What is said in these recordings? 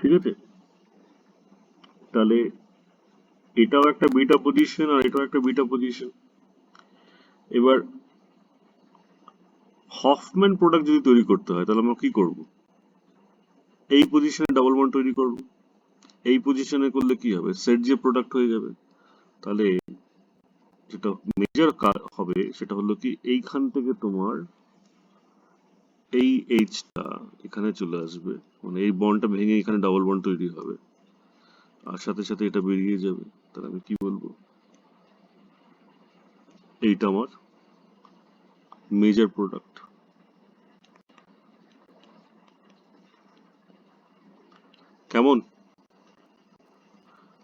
ঠিক আছে? তাহলে এটাও একটা বিটা পজিশন আর এটাও একটা বিটা পজিশন। এবার হফম্যান প্রোডাক্ট যদি তৈরি করতে হয় তাহলে আমরা কি করব? এই পজিশনে ডাবল বন্ড তৈরি করব। এই পজিশনে করলে কি হবে? সেট যে প্রোডাক্ট হয়ে যাবে। তাহলে যেটা মেজর হবে সেটা হলো কি, এইখান থেকে তোমার এই এইচটা এখানে চলে আসবে, মানে এই বন্ডটা ভেঙে এখানে ডাবল বন্ড তৈরি হবে, আর সাথে সাথে এটা বেরিয়ে যাবে। তাহলে আমি কি বলবো? এইটা আমার মেজর প্রোডাক্ট। কেমন?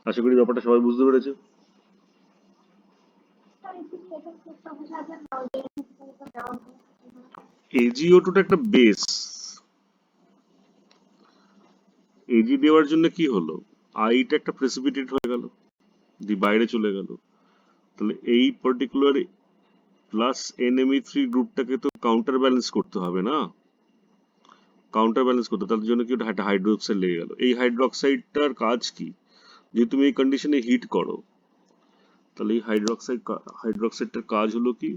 আশা করি ব্যাপারটা সবাই বুঝতে পেরেছে। এজিও2টা একটা বেস। এজি দেওয়ার জন্য কি হলো, আইটা একটা প্রেসিপিটেট হয়ে গেল, দি বাইরে চলে গেল। তাহলে এই পার্টিকুলার প্লাস NMe3 গ্রুপটাকে তো কাউন্টার ব্যালেন্স করতে হবে না? কাউন্টার ব্যালেন্স করতে, তার জন্য কি একটা হাইড্রোক্সাইড লেগে গেল। এই হাইড্রোক্সাইডটার কাজ কি? যদি তুমি এই কন্ডিশনে হিট করো, তাহলে এই হাইড্রোক্সাইডটার কাজ হলো কি,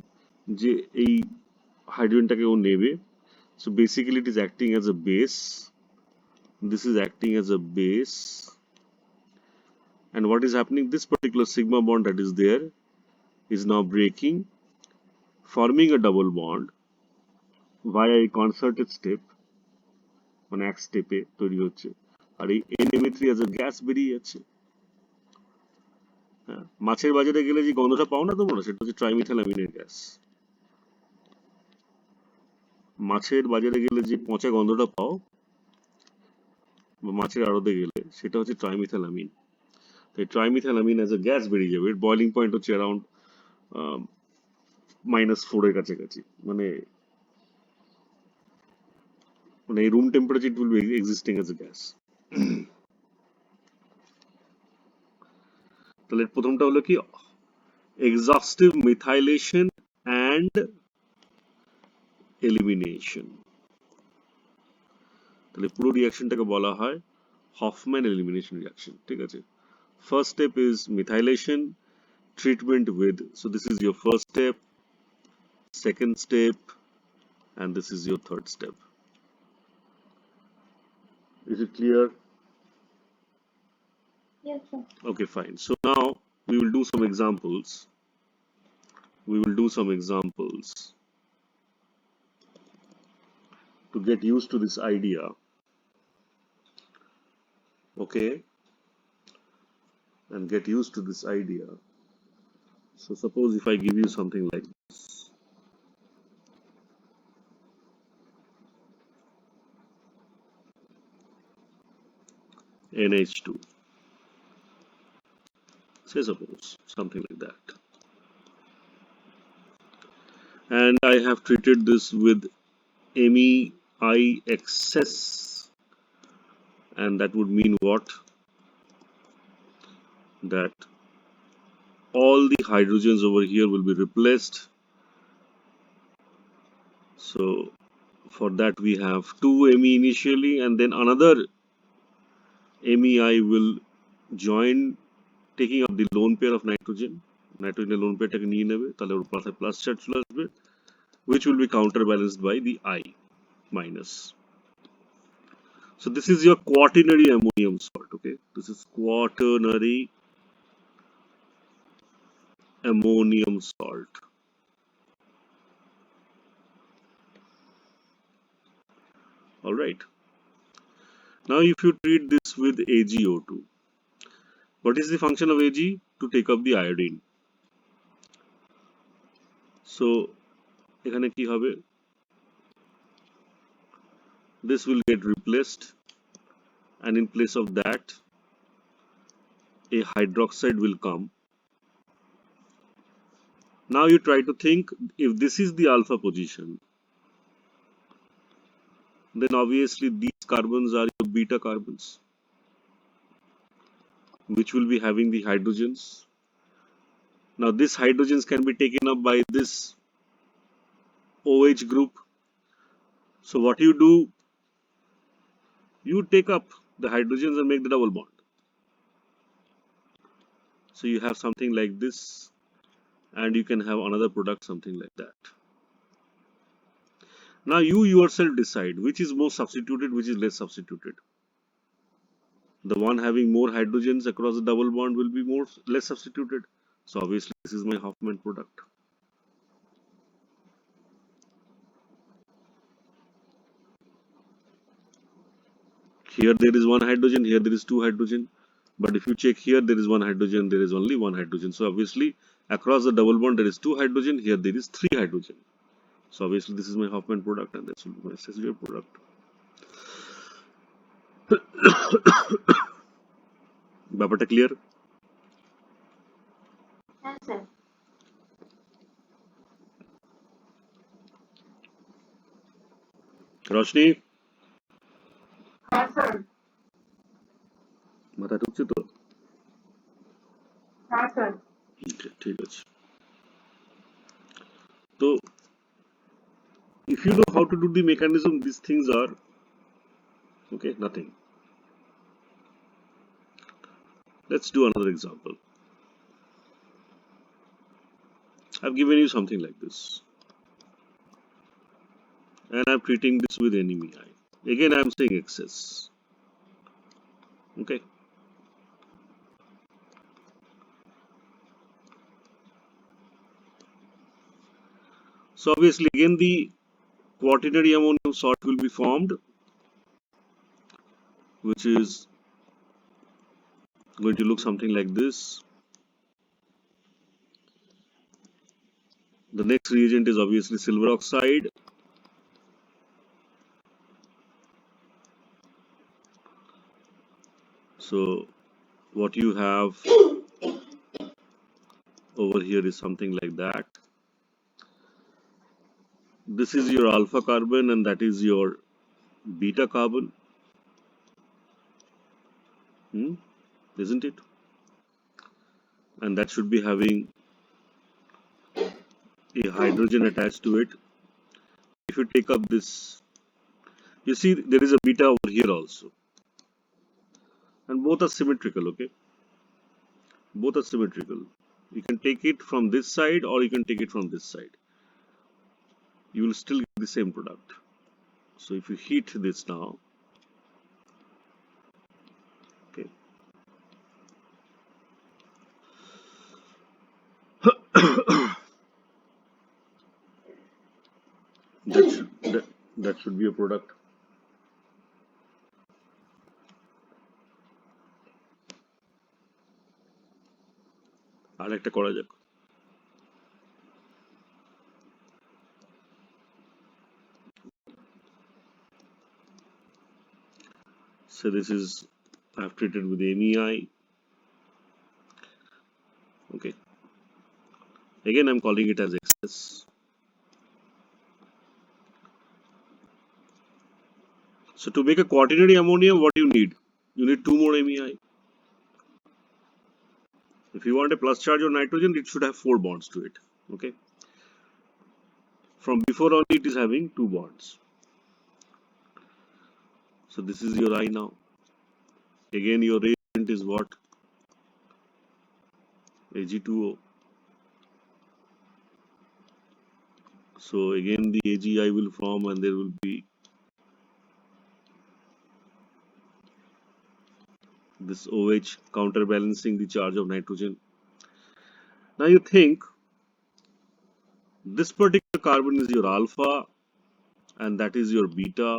যে এই হাইড্রোজেনটাকে ও নেবে। So basically it is acting as a base. This is acting as a base, and what is happening? This particular sigma bond that is there is now breaking, forming a double bond via a concerted step, মানে এক স্টেপে তৈরি হচ্ছে। আর এই NMe3 as a gas বেরিয়ে যাচ্ছে। হ্যাঁ, মাছের বাজারে গেলে যে গন্ধটা পাও না তোমরা, সেটা হচ্ছে ট্রাইমিথাইলামিনের গ্যাস। মাছের বাজারে গেলে যে পচা গন্ধটা পাও, বা মাছের আড়তে গেলে, সেটা হচ্ছে ট্রাইমিথাইলামিন। এই ট্রাইমিথাইলামিন অ্যাজ এ গ্যাস বেরিয়ে যাবে। এর বয়লিং পয়েন্ট হচ্ছে অ্যারাউন্ড -4 এর কাছাকাছি। মানে মানে এই room temperature it will be existing as a gas. তাহলে প্রথমটা হলো কি, এক্সস্টিভ মিথাইলেশন অ্যান্ড এলিমিনেশন। তাহলে পুরো রিয়াকশনটাকে বলা হয় হফম্যান এলিমিনেশন রিয়াকশন। ঠিক আছে? First step is methylation, treatment with, so this is your first step, second step, and this is your third step. Is it clear? Yes, sir. Okay, fine. So now we will do some examples. We will do some examples to get used to this idea. Okay? And get used to this idea. So suppose if I give you something like this. NH2. Say suppose something like that. And I have treated this with MEI excess, and that would mean what? That all the hydrogens over here will be replaced. So for that we have 2 Me initially, and then another MEI will join, taking up the lone pair of nitrogen. Nitrogen lone pair টাকে নিয়ে নেবে, তাহলে ওর পাশে plus charge চলে আসবে, which will be counterbalanced by the I minus. So this is your quaternary ammonium salt. Okay, this is quaternary ammonium salt. All right. Now if you treat this with AgO2, what is the function of Ag? To take up the iodine. So এখানে কি হবে? This will get replaced, and in place of that a hydroxide will come. Now you try to think, if this is the alpha position, then obviously these carbons are your beta carbons, which will be having the hydrogens. Now these hydrogens can be taken up by this OH group. So what you do, you take up the hydrogens and make the double bond. So you have something like this, and you can have another product something like that. Now you yourself decide which is more substituted, which is less substituted. The one having more hydrogens across the double bond will be less substituted. So obviously this is my Hofmann product. Here there is one hydrogen, here there is two hydrogen. But if you check here, there is one hydrogen, there is only one hydrogen. So obviously across the double bond there is two hydrogen, here there is three hydrogen. So obviously this is my Hofmann product and this will be my Casimir product. ব্যাপারটা clear? Yes, sir. Roshni, Yes, sir. মাথা ঢুকছে তো? Yes, sir. ঠিক আছে। তো if you know how to do the mechanism, these things are okay, nothing. Let's do another example. I've given you something like this, and I'm treating this with NMEI. Again, I'm saying excess. Okay. So obviously, again, the quaternary ammonium salt will be formed, which is going to look something like this. The next reagent is obviously silver oxide. So what you have over here is something like that. This is your alpha carbon and that is your beta carbon. Isn't it? And that should be having a hydrogen attached to it. If you take up this, you see there is a beta over here also. And both are symmetrical, okay? Both are symmetrical. You can take it from this side or you can take it from this side. You will still get the same product. So if you heat this now, okay, that should be a product. আর একটা করা যাক। So this is I've treated with MEI. Okay. Again, I'm calling it as excess. So to make a quaternary ammonium, what do you need? You need two more MEI. If you want a plus charge on nitrogen, it should have 4 bonds to it. Okay. From before on, it is having 2 bonds. So this is your I now. Again, your reagent is what? Ag2O. So again, the AgI will form and there will be this OH counterbalancing the charge of nitrogen. Now you think this particular carbon is your alpha and that is your beta,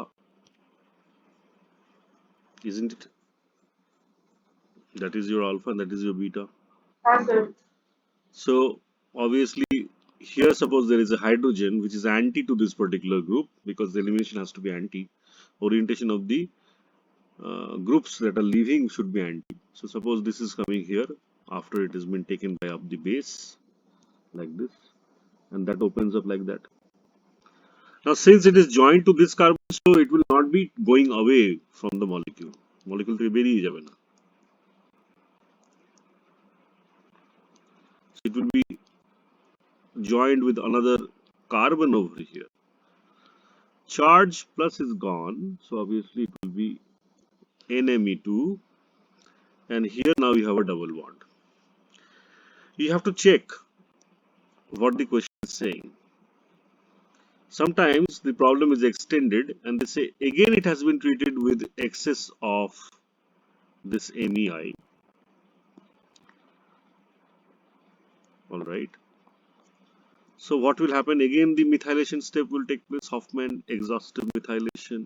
isn't it? That is your alpha and that is your beta. Yes, sir. So obviously here suppose there is a hydrogen which is anti to this particular group because the elimination has to be anti. Orientation of the groups that are leaving should be anti. So suppose this is coming here after it has been taken by up the base like this and that opens up like that. Now since it is joined to this carbon, so it will not be going away from the molecule. Molecule to beriye jabe na. It will be joined with another carbon over here. Charge plus is gone, so obviously it will be NMe2, and here now you have a double bond. You have to check what the question is saying. Sometimes the problem is extended and they say again it has been treated with excess of this MEI. Alright. So what will happen? Again the methylation step will take place, Hofmann exhaustive methylation,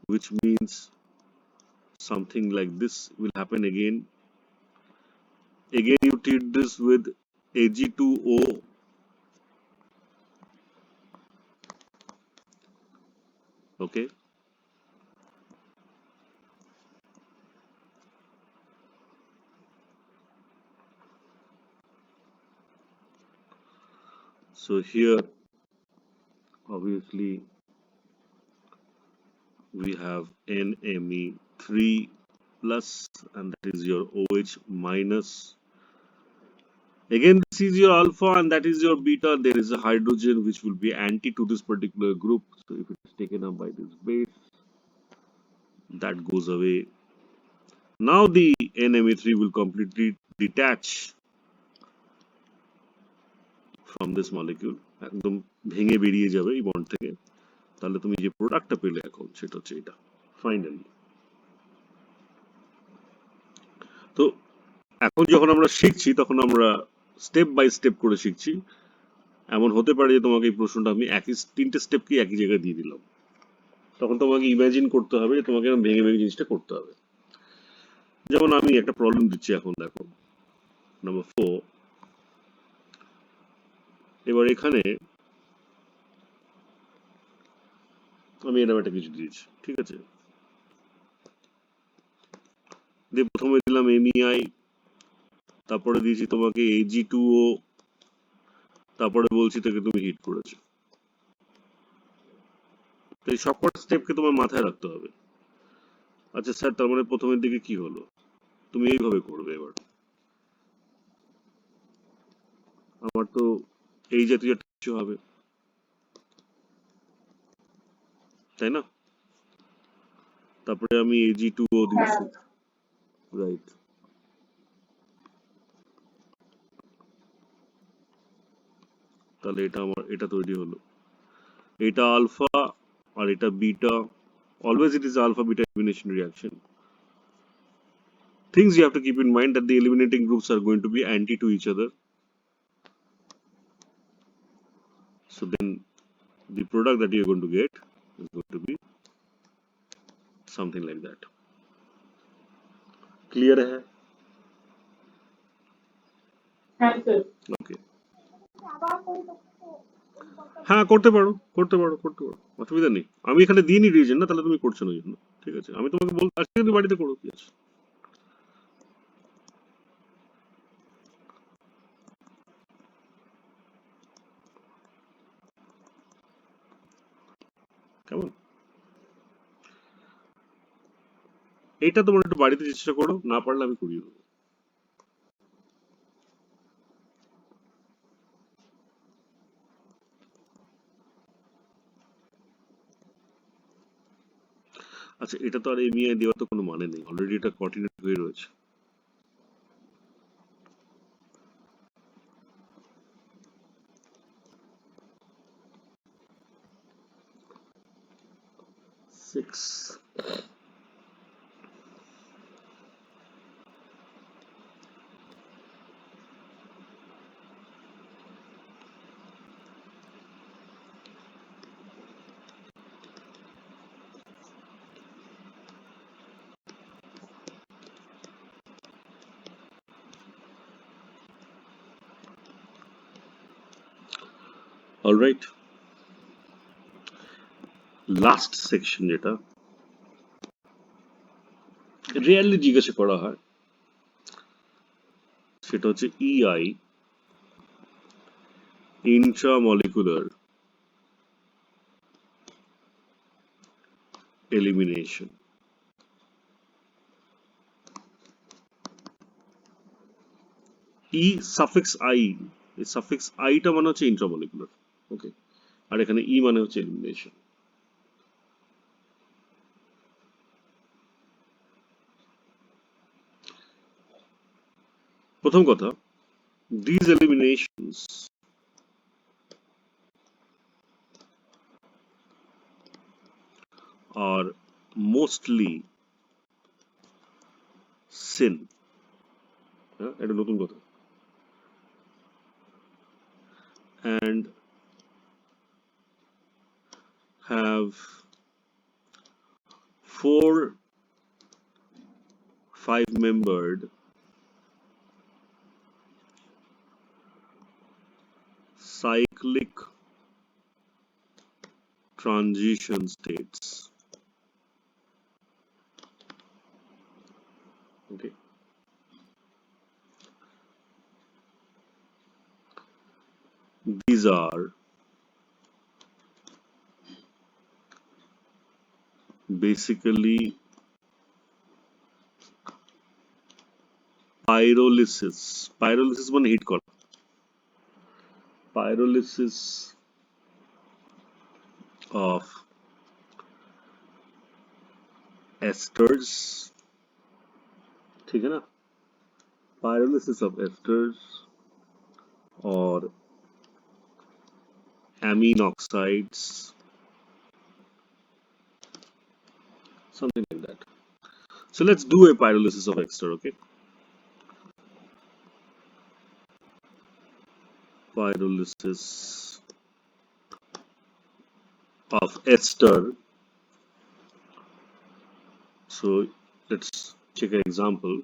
which means something like this will happen again. Again you treat this with Ag2O. Okay. So here obviously we have NMe3 plus, and that is your OH minus. Again, this is your alpha and that is your beta. There is a hydrogen which will be anti to this particular group. So if it is taken up by this base, that goes away. Now the NMe3 will completely detach from this molecule. একদম ভেঙে বেরিয়ে যাবে এই bond থেকে। তাহলে তুমি যে প্রোডাক্টটা পেলে এখন সেটা হচ্ছে এটা ফাইনালি। তো এখন যখন আমরা শিখছি তখন আমরা স্টেপ বাই স্টেপ করে শিখছি। এমন হতে পারে যে তোমাকে এই প্রশ্নটা আমি একই তিনটে স্টেপকে একই জায়গায় দিয়ে দিলাম, তখন তোমাকে ইমাজিন করতে হবে, তোমাকে এরকম ভেঙে ভেঙে জিনিসটা করতে হবে। যেমন আমি একটা প্রবলেম দিচ্ছি এখন, দেখো নাম্বার 4। এবার এখানে আমি এরকম একটা কিছু দিয়েছি, ঠিক আছে। দিয়ে প্রথমে দিলাম MEI, তারপরে দিয়েছি তোমাকে Ag2O, তারপরে বলছি তাকে তুমি হিট করেছো। তো এই সবকটা স্টেপকে তোমার মাথায় রাখতে হবে। আচ্ছা স্যার, তার মানে প্রথমের দিকে কি হলো? তুমি এইভাবে করবে। এবার আমার তো এই জাতীয় কিছু হবে, তাই না? তারপরে আমি Ag2O দিচ্ছি, রাইট। তাহলে এটা আমার এটা তৈরি হলো, এটা আলফা আর এটা beta. Always it is alpha beta elimination reaction. Things you have to keep in mind that the eliminating groups are going to be anti to each other. So then the product that you are going to get is going to be something like that. Clear hai? Yes, sir. Okay. হ্যাঁ করতে পারো, করতে পারো, করতে পারো, অসুবিধা নেই। আমি এখানে দিইনি রিজন না, তাহলে তুমি করছো না ওই জন্য, ঠিক আছে। আমি তোমাকে বলতে আজকে তুমি বাড়িতে করো, কি আছে। কেমন? এইটা তোমার একটু বাড়িতে চেষ্টা করো, না পারলে আমি করিয়ে দেবো। আচ্ছা, এটা তো আর MEI দেওয়ার তো কোনো মানে নেই, অলরেডি এটা কোঅর্ডিনেট হয়ে রয়েছে। Six. অলরাইট, লাস্ট সেকশন যেটা রিয়েলি জিজ্ঞাসা করা হয় সেটা হচ্ছে EI, intramolecular elimination. E suffix I, এই suffix I টা মানে হচ্ছে intramolecular, ওকে, আর এখানে E মানে হচ্ছে elimination। প্রথম কথা, these eliminations are mostly sin. এটা নতুন কথা। And have 4 5-membered cyclic transition states. Okay. These are basically pyrolysis. Pyrolysis মানে হিট করা। Pyrolysis of esters, ठीक है ना? Pyrolysis of esters or amine oxides, something like that. So let's do a pyrolysis of ester, okay? Pyrolysis of ester. So let's check an example.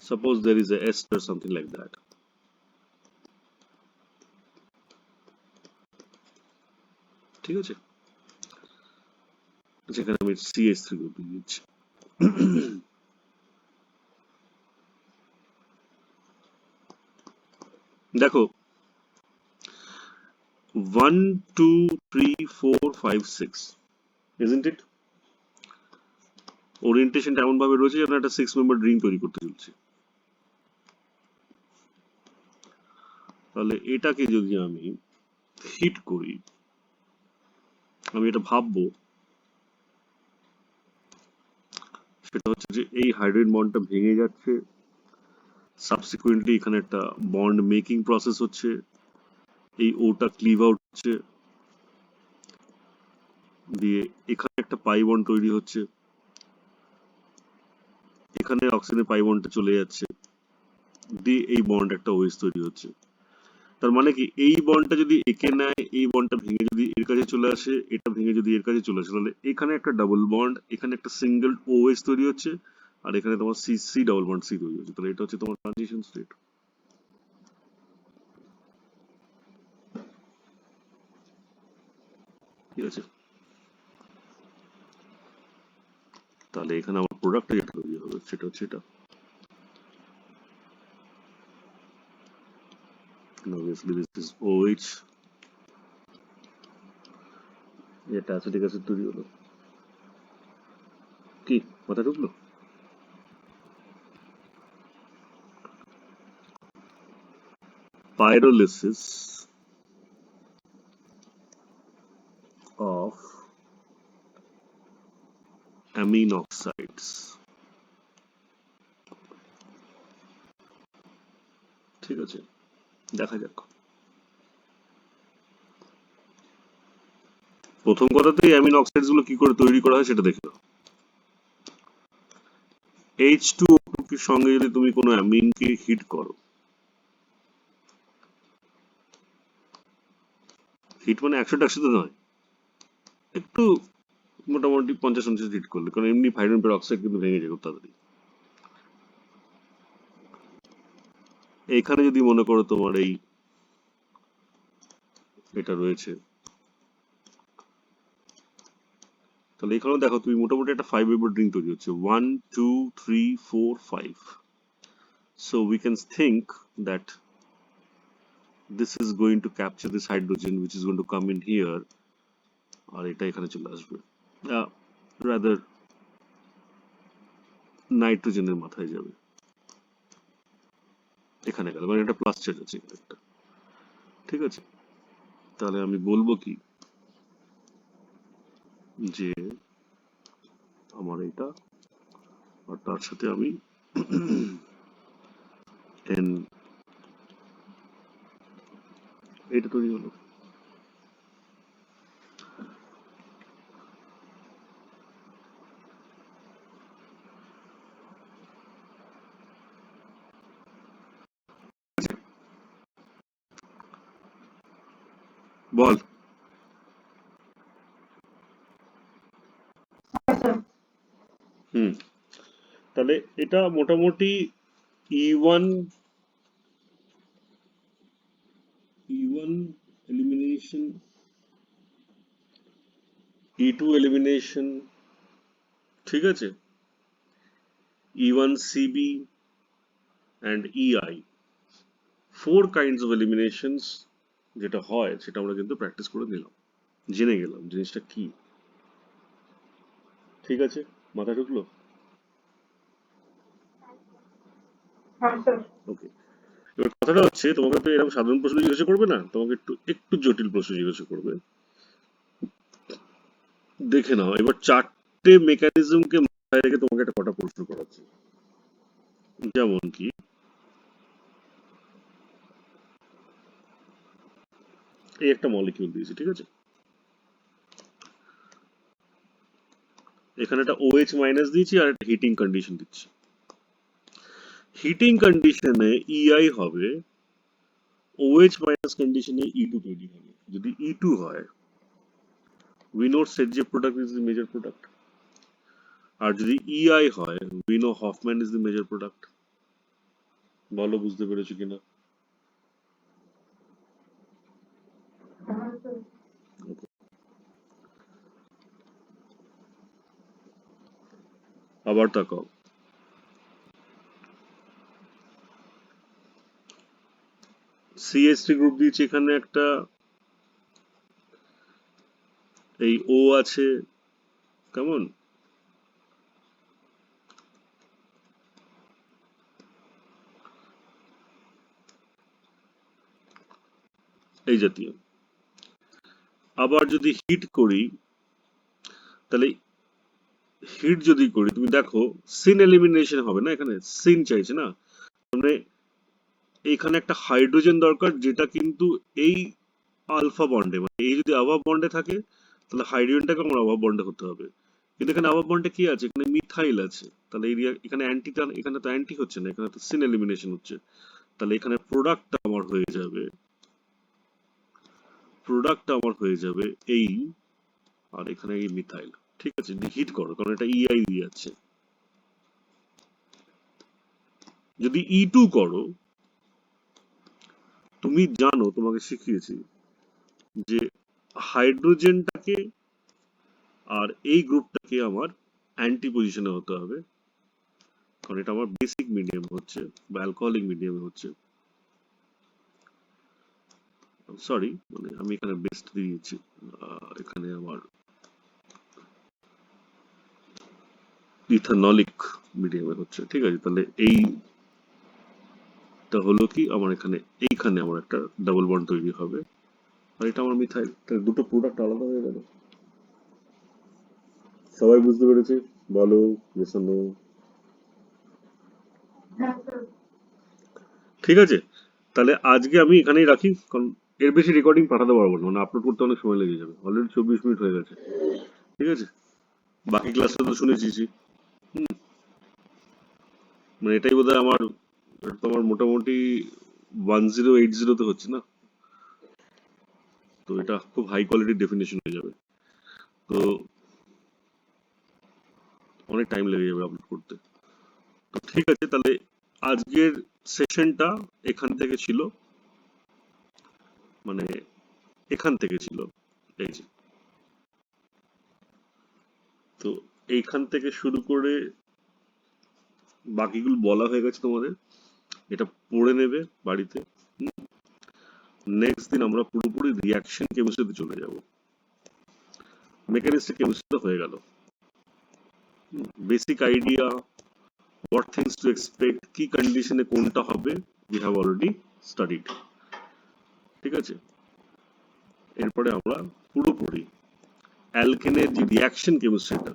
Suppose there is a ester, something like that. ঠিক আছে, যেখানে আমি CH3 group দিয়েছি। দেখো 1 2 3 4 5 6, isn't it? ওরিয়েন্টেশনটা এমন ভাবে রয়েছে যেন একটা 6 মেম্বার রিং তৈরি করতে চলছে। তাহলে এটাকে যদি আমি হিট করি, আমি এটা ভাববো সেটা হচ্ছে যে এই হাইড্রোজেন বন্ডটা ভেঙে যাচ্ছে, সাবসিকুয়েন্টলি এখানে একটা বন্ড মেকিং প্রসেস হচ্ছে, এই ওটা ক্লিভ আউট হচ্ছে, দিয়ে এখানে একটা পাই বন্ড তৈরি হচ্ছে, এখানে অক্সিজেনের পাই বন্ডটা চলে যাচ্ছে, দিয়ে এই বন্ড একটা ওএইচ তৈরি হচ্ছে। তার মানে কি, এই বন্ডটা যদি একে নেয়, এই বন্ডটা ভেঙে যদি এর কাছে চলে আসে, এটা ভেঙে যদি এর কাছে চলে আসে, তাহলে এখানে একটা ডাবল বন্ড, এখানে একটা সিঙ্গেল ওএইচ তৈরি হচ্ছে, আর এখানে তোমার সি ডাবল বন্ড সি তৈরি হচ্ছে। তাহলে এটা হচ্ছে তোমার ট্রানজিশন স্টেট। ঠিক আছে, তাহলে এখানে আমার প্রোডাক্টটা যেটা তৈরি হবে সেটা হচ্ছে এটা। Obviously this is OH, এটা অ্যাসিটিক অ্যাসিড তৈরি হলো। কি কথা ঢুকলো? Pyrolysis of amine oxides, ঠিক আছে, দেখা যাক। প্রথম কথাতেই অ্যামিনো অক্সাইডস গুলো কি করে তৈরি করা হয় সেটা দেখে নাও। H2O এর সঙ্গে যদি তুমি কোনো অ্যামিনকে হিট করো, হিট মানে 100 নয়, একটু মোটামুটি 50 হিট করলে, কারণ এমনি হাইড্রোজেন পেরোক্সাইড কিন্তু ভেঙে যায় খুব তাড়াতাড়ি। এখানে যদি মনে করো তোমার এই এটা রয়েছে, তাহলে এখানেও দেখো তুমি মোটামুটি একটা 5 মেম্বার রিং তৈরি হচ্ছে, 1 2 3 4 5। So we can think that this is going to capture this hydrogen which is going to come in here, আর এটা এখানে চলে আসবে, rather নাইট্রোজেনের মাথায় যাবে, এখানে গেল, কারণ এটা প্লাস চার্জ আছে এখানে একটা। ঠিক আছে, তাহলে আমি বলবো কি যে আমার এটা, আর তার সাথে আমি এন, এটা তৈরি হলো। বল। Yes, sir. হুম, তাহলে এটা মোটামুটি E1 elimination, E2 elimination, ঠিক আছে, E1CB and EI, 4 kinds of eliminations যেটা হয় সেটা আমরা কিন্তু প্র্যাকটিস করে নিলাম, জেনে গেলাম জিনিসটা কি। ঠিক আছে, মাথা ঢুকলো? Yes, sir. ওকে, এবার কথাটা হচ্ছে তোমাকে তো এরকম সাধারণ প্রশ্ন জিজ্ঞাসা করবে না, তোমাকে একটু একটু জটিল প্রশ্ন জিজ্ঞাসা করবে। দেখে নাও এবার 4টে মেকানিজমকে মাথায় রেখে তোমাকে একটা কটা প্রশ্ন করাচ্ছে। যেমন কি এই একটা মলিকিউল দিয়েছি, ঠিক আছে, এখানে একটা OH মাইনাস দিয়েছি আর একটা হিটিং কন্ডিশন দিচ্ছি। হিটিং কন্ডিশনে EI হবে, OH মাইনাস কন্ডিশনে E2 তৈরি হবে। যদি E2 হয়, we know Sedgwick product is the major product, আর যদি EI হয়, we know Hoffman is the major product। বলো বুঝতে পেরেছো কিনা? Yes, sir. আবার তাকাও, CH3 গ্রুপ দিয়েছি, এখানে একটা এই O আছে, কেমন, এই জাতীয়। আবার যদি হিট করি, তাহলে হিট যদি করি তুমি দেখো সিন এলিমিনেশন হবে না, এখানে সিন চাইছে না, মানে এইখানে একটা হাইড্রোজেন দরকার যেটা কিন্তু এই আলফা বন্ডে, মানে এই যদি অভাব বন্ডে থাকে তাহলে হাইড্রোজেনটাকে আমার অভাব বন্ডে হতে হবে, কিন্তু এখানে অভাব বন্ডে কি আছে, এখানে মিথাইল আছে, তাহলে এখানে অ্যান্টিটা, এখানে তো অ্যান্টি হচ্ছে না, এখানে তো সিন এলিমিনেশন হচ্ছে, তাহলে এখানে প্রোডাক্টটা আমার হয়ে যাবে, এই, আর এখানে এই মিথাইল। ঠিক আছে, হিট করো কারণ এটা EI দিয়ে যাচ্ছে। যদি E2 করো, তুমি জানো তোমাকে শিখিয়েছি যে হাইড্রোজেনটাকে আর এই গ্রুপটাকে আমার অ্যান্টি পজিশনে হতে হবে, কারণ এটা আমার বেসিক মিডিয়াম হচ্ছে বা অ্যালকোহলিক মিডিয়ামে হচ্ছে, সরি মানে আমি এখানে বেস্ট দিয়েছি, এখানে আমার ইথানলিক মিডিয়ামে হচ্ছে। ঠিক আছে, তাহলে এইটা হলো কি আমার এইখানে আমার একটা ডাবল বন্ড তৈরি হবে, আর এটা আমার মিথাইল, তাহলে দুটো প্রোডাক্ট আলাদা হয়ে গেল। সবাই বুঝতে পেরেছে? বলো yes or no? Yes, sir. ঠিক আছে, তাহলে আজকে আমি এখানেই রাখি, কারণ এর বেশি রেকর্ডিং পাঠাতে পারবো না, মানে আপলোড করতে অনেক সময় লেগে যাবে, অলরেডি 24 মিনিট হয়ে গেছে। ঠিক আছে, বাকি ক্লাসটা তো শুনেছিস। মানে এটাই বোধহয় আমার, এটা তো আমার মোটামুটি 1080 তে হচ্ছে না, তো এটা খুব হাই কোয়ালিটির ডেফিনেশন হয়ে যাবে, তো অনেক টাইম লেগে যাবে আপলোড করতে। তো ঠিক আছে, তাহলে আজকের সেশনটা এখান থেকে ছিল, মানে এখান থেকে ছিল, এই যে, তো এইখান থেকে শুরু করে বাকিগুলো বলা হয়ে গেছে তোমাদের, এটা পড়ে নেবে বাড়িতে। নেক্সট দিন আমরা পুরোপুরি রিয়াকশন কেমিস্ট্রিতে চলে যাব, মেকানিস্টিক কেমিস্ট্রি হয়ে গেল, basic idea, what things to expect, কি কন্ডিশনে কোনটা হবে, we have already studied। ঠিক আছে, এরপরে আমরা পুরোপুরি অ্যালকেনের যে রিয়াকশন কেমিস্ট্রিটা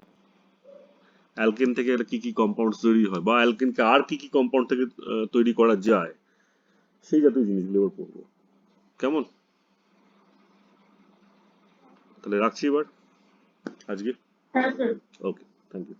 অ্যালকেন থেকে কি কি কম্পাউন্ড তৈরি হয়, বা অ্যালকেনকে আর কি কি কম্পাউন্ড থেকে তৈরি করা যায়, সেই জাতীয় জিনিসগুলো এবার পড়বো। কেমন? তাহলে রাখছি এবার আজকে। হ্যাঁ স্যার। Okay, thank you.